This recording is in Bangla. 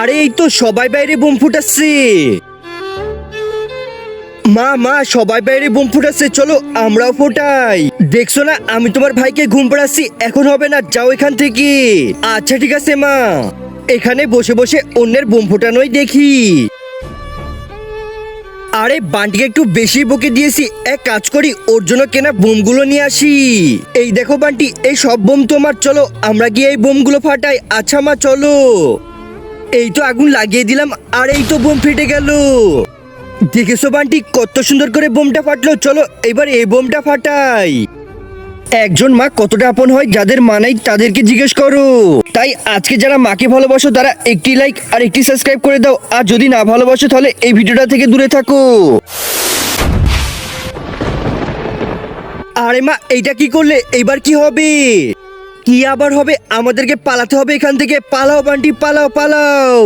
আরে এই তো সবাই বাইরে বোম ফুটাচ্ছে। মা মা সবাই বাইরে বোম ফুটাচ্ছে, চলো আমরাও ফোটাই। দেখছো না আমি তোমার ভাইকে ঘুম পাড়াচ্ছি, এখন হবে না, যাও এখান থেকে। আচ্ছা ঠিক আছে মা, এখানে বসে বসে অন্যের বোম ফোটানোই দেখি। আরে বান্টিকে একটু বেশি বকে দিয়েছি, এক কাজ করি ওর জন্য কেনা বোমগুলো নিয়ে আসি। এই দেখো বান্টি, এই সব বোম তোমার, চলো আমরা গিয়ে এই বোমগুলো ফাটাই। আচ্ছা মা চলো। এই তো আগুন লাগিয়ে দিলাম, আর এই তো বোম ফেটে গেল। দেখেছো বান্টি কত সুন্দর করে বোমটা ফাটলো, চলো এবার এই বোমটা ফাটাই। একজন মা কতটা আপন হয়, যাদের মা নাই তাদেরকে জিজ্ঞেস করো। তাই আজকে যারা মাকে ভালোবাসো তারা একটি লাইক আর একটি সাবস্ক্রাইব করে দাও, আর যদি না ভালোবাসো তাহলে এই ভিডিওটা থেকে দূরে থাকো। আরে মা এইটা কি করলে, এইবার কি হবে? কি আবার হবে? আমাদেরকে পালাতে হবে এখান থেকে, পালাও বান্টি পালাও পালাও।